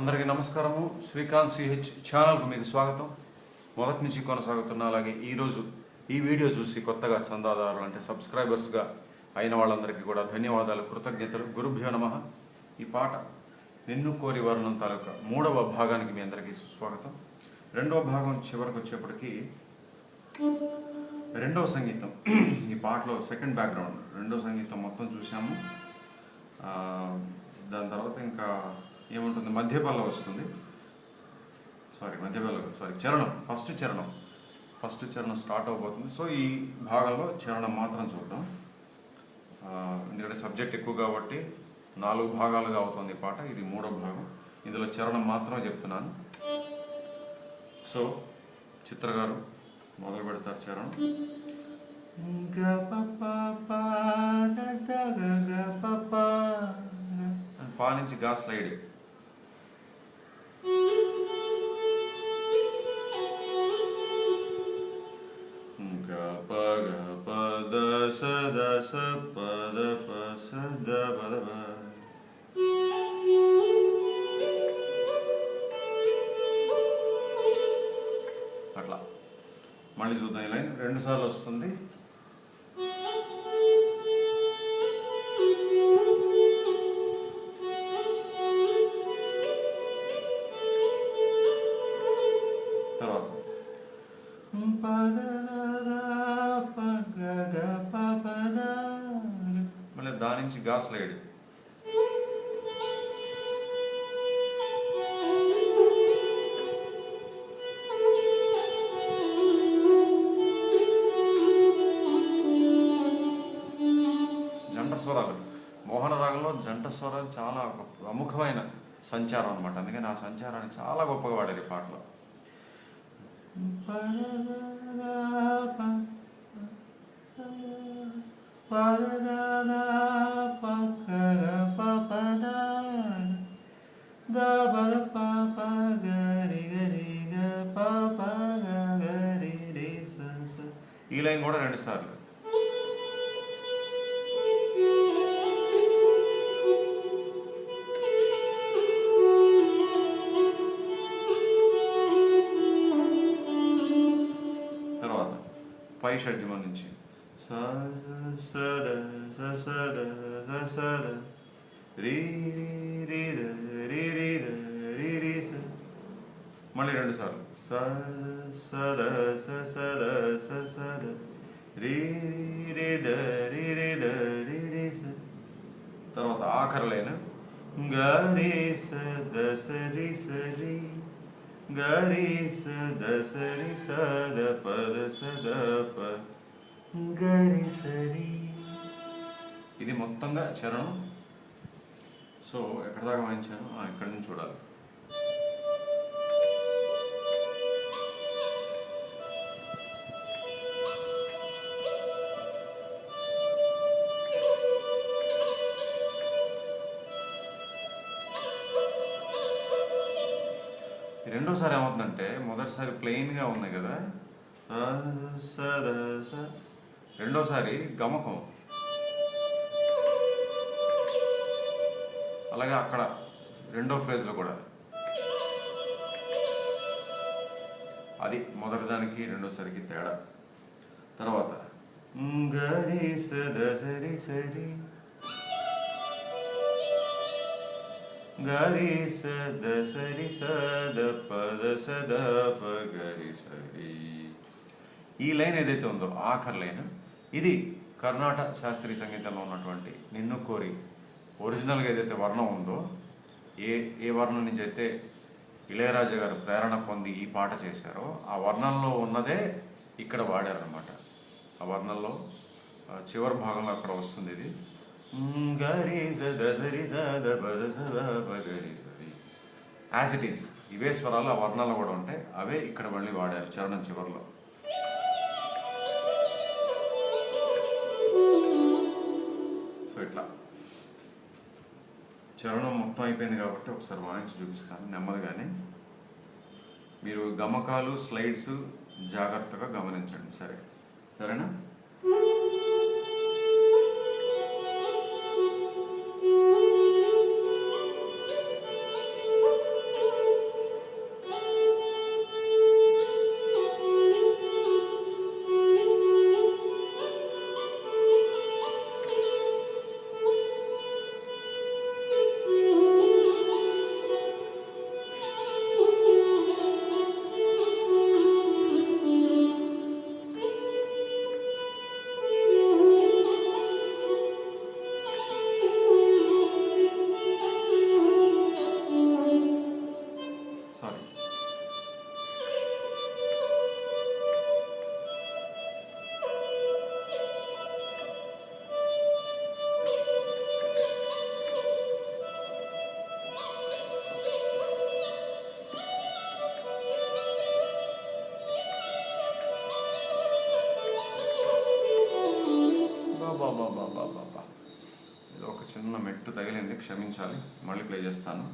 అందరికీ నమస్కారము. శ్రీకాంత్ ch ఛానల్కు మీకు స్వాగతం. మొదటి నుంచి కొనసాగుతున్న అలాగే ఈరోజు ఈ వీడియో చూసి కొత్తగా చందాదారులు అంటే సబ్స్క్రైబర్స్గా అయిన వాళ్ళందరికీ కూడా ధన్యవాదాలు, కృతజ్ఞతలు. గురుభ్యో నమః. ఈ పాట నిన్ను కోరి వర్ణం తాలూకా 3వ భాగానికి మీ అందరికీ సుస్వాగతం. 2వ భాగం చివరికి వచ్చేప్పటికీ 2వ సంగీతం, ఈ పాటలో సెకండ్ బ్యాక్గ్రౌండ్ 2వ సంగీతం మొత్తం చూసాము. దాని తర్వాత ఇంకా ఏముంటుంది, మధ్యపల్లవి వస్తుంది. చరణం, ఫస్ట్ చరణం స్టార్ట్ అవబోతుంది. సో ఈ భాగంలో చరణం మాత్రం చూద్దాం. ఎందుకంటే సబ్జెక్ట్ ఎక్కువ కాబట్టి 4 భాగాలుగా అవుతుంది ఈ పాట. ఇది 3వ భాగం. ఇందులో చరణం మాత్రమే చెప్తున్నాను. సో చిత్ర గారు మొదలు పెడతారు చరణం. పా నుంచి గా స్లైడ్. అట్లా మళ్ళీ చూద్దాం. ఈ లైన్ 2 సార్లు వస్తుంది. తర్వాత మళ్ళీ దాని నుంచి గా స్లైడ్. జంట స్వరాలు, మోహన రాగంలో జంట స్వరాలు చాలా ప్రముఖమైన సంచారం అన్నమాట. అందుకని ఆ సంచారాన్ని చాలా గొప్పగా వాడారు ఈ పాటలో. ఈ లైన్ కూడా 2 సార్లు. తర్వాత పై షడ్జమం నుంచి మళ్ళీ 2 సార్లు. తర్వాత ఆఖరి లైన్ గరి సరి సరి గరి సరి సద పద సద ప గరి సరి. ఇది మొత్తంగా చరణం. సో ఎక్కడ దాకా వాయించాను, ఇక్కడి నుంచి చూడాలి. రెండోసారి ఏమవుతుందంటే, మొదటిసారి ప్లెయిన్గా ఉంది కదా, రెండోసారి గమకం. అలాగే అక్కడ 2వ ఫ్రేజ్లో కూడా అది మొదటిదానికి రెండోసారికి తేడా. తర్వాత గరి సద సరి సరి గరి సద సరి సద పద సద ప గరి సరి. ఈ లైన్ ఏదైతే ఉందో ఆఖరి లైన్, ఇది కర్ణాటక శాస్త్రీయ సంగీతంలో ఉన్నటువంటి నిన్ను కోరి ఒరిజినల్గా ఏదైతే వర్ణం ఉందో, ఏ వర్ణం నుంచి అయితే ఇళయరాజా గారు ప్రేరణ పొంది ఈ పాట చేశారో ఆ వర్ణంలో ఉన్నదే ఇక్కడ వాడారనమాట. ఆ వర్ణంలో చివరి భాగంలో అక్కడ వస్తుంది ఇది. యాజ్ ఇట్ ఈస్ ఇవే స్వరాలు ఆ వర్ణాలు కూడా ఉంటాయి, అవే ఇక్కడ మళ్ళీ వాడారు చరణం చివరిలో. సో ఇట్లా చరణం మొత్తం అయిపోయింది కాబట్టి ఒకసారి వాయించి చూపిస్తాను నెమ్మదిగానే. మీరు గమకాలు స్లైడ్స్ జాగ్రత్తగా గమనించండి. సరేనా? బాబా ఏదో ఒక చిన్న మెట్టు తగిలింది, క్షమించాలి. మళ్ళీ ప్లే చేస్తాను.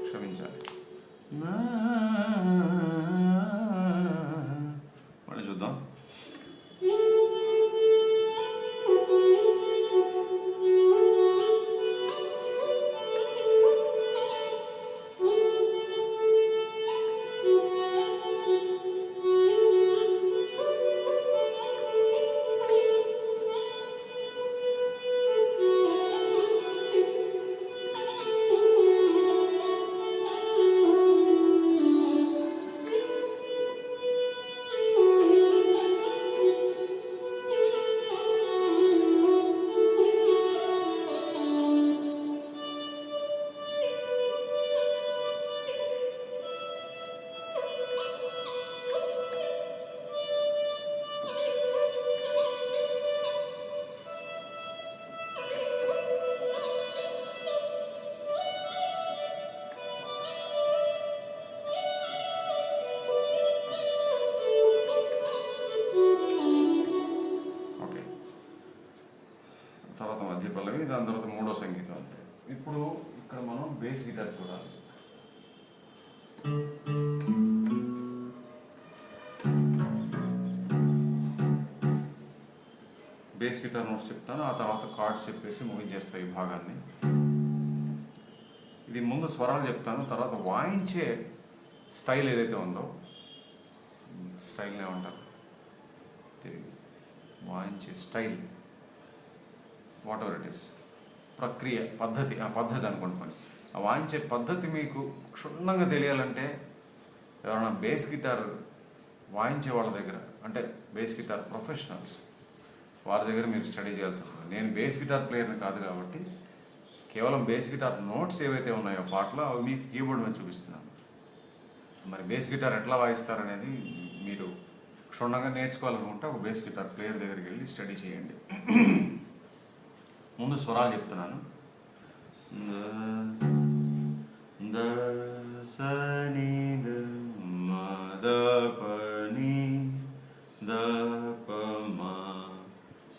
క్షమించాలి. మళ్ళీ చూద్దాం. తర్వాత మధ్య పల్లవి, దాని తర్వాత మూడో సంగీతం అంతే. ఇప్పుడు ఇక్కడ మనం బేస్ గిటార్ చూడాలి. బేస్ గిటార్ నోట్స్ చెప్తాను, ఆ తర్వాత కార్డ్స్ చెప్పేసి ముగించేస్తాయి ఈ భాగాన్ని. ఇది ముందు స్వరాలు చెప్తాను, తర్వాత వాయించే స్టైల్ ఏదైతే ఉందో, స్టైల్ని ఏమంటారు, వాయించే style, whatever it is, ప్రక్రియ, పద్ధతి, ఆ పద్ధతి అనుకుంటున్నాను. ఆ వాయించే పద్ధతి మీకు క్షుణ్ణంగా తెలియాలంటే ఎవరైనా బేస్ గిటార్ వాయించే వాళ్ళ దగ్గర, అంటే బేస్ గిటార్ ప్రొఫెషనల్స్ వారి దగ్గర మీరు స్టడీ చేయాల్సి ఉంటుంది. నేను బేస్ గిటార్ ప్లేయర్ని కాదు కాబట్టి కేవలం బేస్ గిటార్ నోట్స్ ఏవైతే ఉన్నాయో పాటలో అవి మీకు కీబోర్డ్ మీద చూపిస్తున్నాను. మరి బేస్ గిటార్ ఎట్లా వాయిస్తారనేది మీరు క్షుణ్ణంగా నేర్చుకోవాలనుకుంటే ఒక బేస్ గిటార్ ప్లేయర్ దగ్గరికి వెళ్ళి స్టడీ చేయండి. ముందు స్వరాలు చెప్తున్నాను. ద స ని ద మ ద ప ని ద ప మ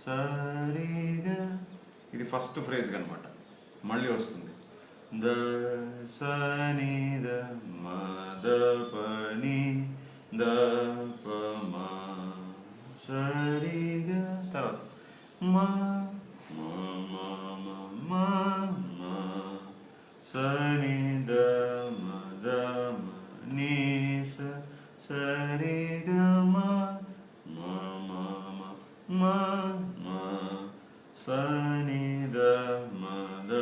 స రి గ. ఇది ఫస్ట్ ఫ్రేజ్ అనమాట. మళ్ళీ వస్తుంది ద స ని ద మ ద ప ని ద ప మ స రి గ. తర్వాత మ స ని ద మ ద మ ని స స రి గ మ మ మ మ మ స ని ద మ ద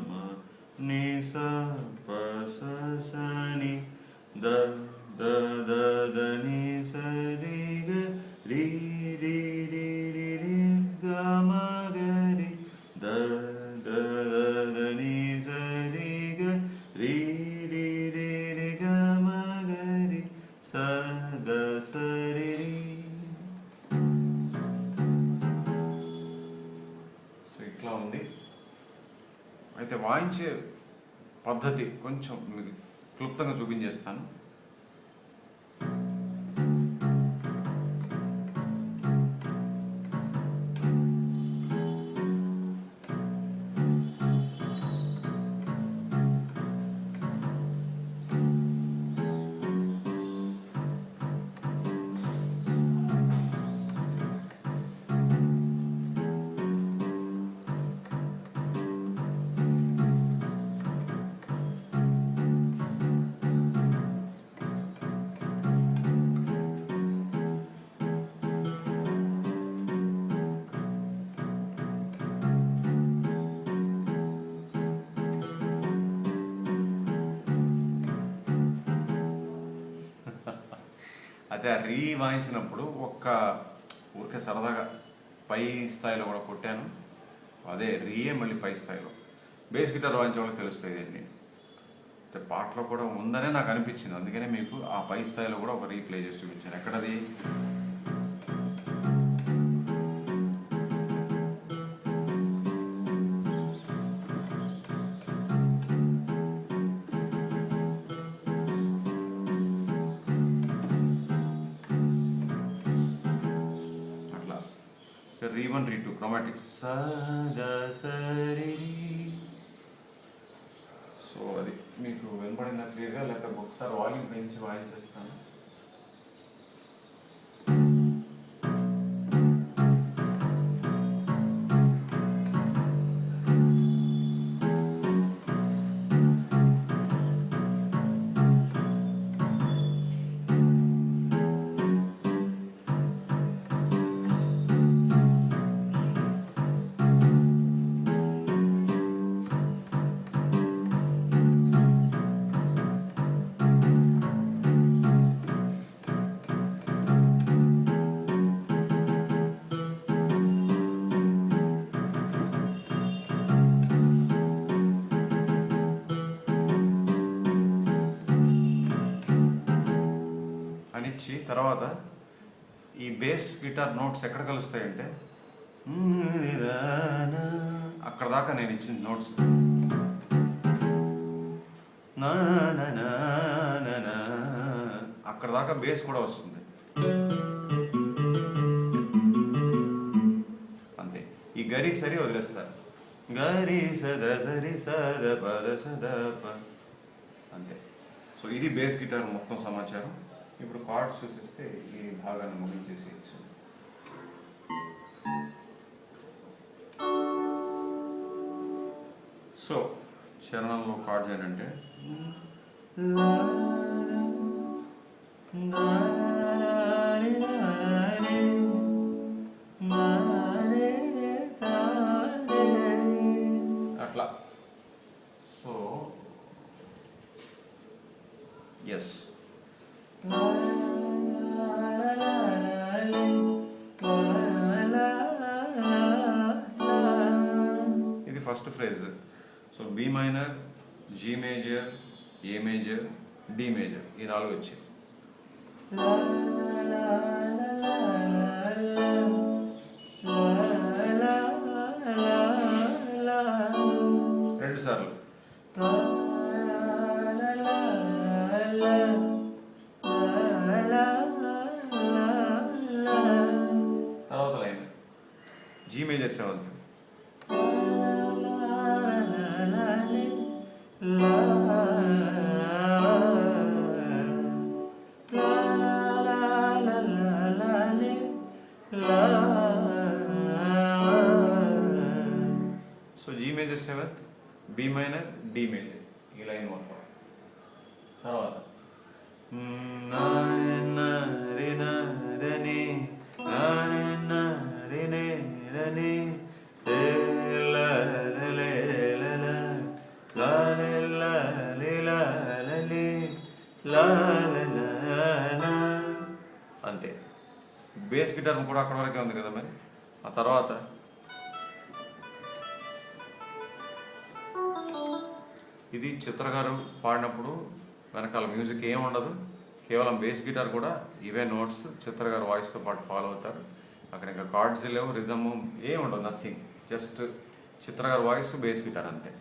మ ని స ప స స ని ద ద ద ద ని స రి గ రి రి రి రి రి గ మ గ రి ద ద ద ద ని స రి గ రి రి రి రి గ మ గ రి స ద స రి రి. సో ఇట్లా ఉంది. అయితే వాయించే పద్ధతి కొంచెం మీకు క్లుప్తంగా చూపించేస్తాను. అయితే ఆ రీ వాయించినప్పుడు ఊరికే సరదాగా పై స్థాయిలో కూడా కొట్టాను. అదే రీయే మళ్ళీ పై స్థాయిలో. బేస్ గిటార్ వాయించే వాళ్ళకి తెలుస్తుంది ఇవన్నీ. పాటలో కూడా ఉందనే నాకు అనిపించింది, అందుకనే మీకు ఆ పై స్థాయిలో కూడా ఒక రీప్లే చేసి చూపించాను. ఎక్కడది? అట్లా రీ1 రీ2 క్రోమాటిక్స్ సరి. సో అది మీకు వినపడిందా క్లియర్గా? లేకపోతే ఒకసారి వాల్యూమ్ పెంచి వాయించేస్తాను. అనిచ్చి తర్వాత ఈ బేస్ గిటార్ నోట్స్ ఎక్కడ కలుస్తాయంటే అక్కడ దాకా నేను ఇచ్చిన నోట్స్ అక్కడ దాకా బేస్ కూడా వస్తుంది అంతే. ఈ గరి సరి వదిలేస్తారు, గరి సద సరి సద పద సద ప అంతే. సో ఇది బేస్ గిటార్ మొత్తం సమాచారం. ఇప్పుడు కార్డ్స్ చూసిస్తే ఈ భాగాన్ని ముగించేసేయచ్చు. సో చరణంలో కార్డ్స్ ఏంటంటే అట్లా. సో ఎస్, ఇది first phrase. So B minor, G major, A major, D major, ఈ 4 వచ్చాయి. రెండు సార్లు తర్వాత line G major 7th, so G major 7th, B minor, D major, ఈ లైన్ మొత్తం. తర్వాత అంతే. బేస్ గిటార్ కూడా అక్కడ వరకే ఉంది కదా మరి. ఆ తర్వాత ఇది చిత్ర గారు పాడినప్పుడు వెనకాల మ్యూజిక్ ఏం ఉండదు, కేవలం బేస్ గిటార్ కూడా ఇవే నోట్స్ చిత్ర గారు వాయిస్తో పాటు ఫాలో అవుతారు. అక్కడ ఇంకా కార్డ్స్ లేవు, రిథమ్ ఏం ఉండదు, నథింగ్, జస్ట్ చిత్ర గారు వాయిస్, బేస్ గిటార్ అంతే.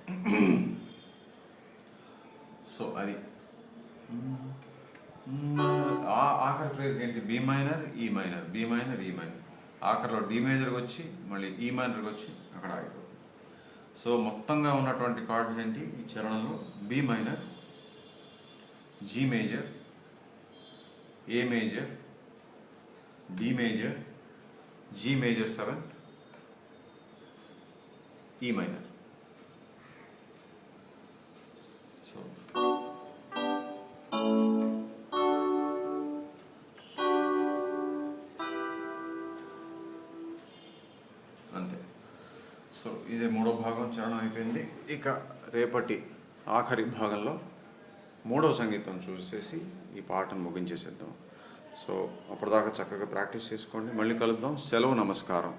సో అది ఆఖరి ఫ్రేజ్ ఏంటి? బి మైనర్, ఈ మైనర్, బి మైనర్, ఈ మైనర్, ఆఖరిలో డి మేజర్కి వచ్చి మళ్ళీ ఈ మైనర్కి వచ్చి అక్కడ ఆగిపోతుంది. సో మొత్తంగా ఉన్నటువంటి కార్డ్స్ ఏంటి ఈ చరణంలో? B minor, G major, A major, D major, G major 7th, E minor. So అంతే. సో ఇదే 3వ భాగం చరణం అయిపోయింది. ఇక రేపటి ఆఖరి భాగంలో 3వ సంగీతం చూసేసి ఈ పాటను ముగించేసేద్దాం. సో అప్పటిదాకా చక్కగా ప్రాక్టీస్ చేసుకోండి. మళ్ళీ కలుద్దాం. సెలవు, నమస్కారం.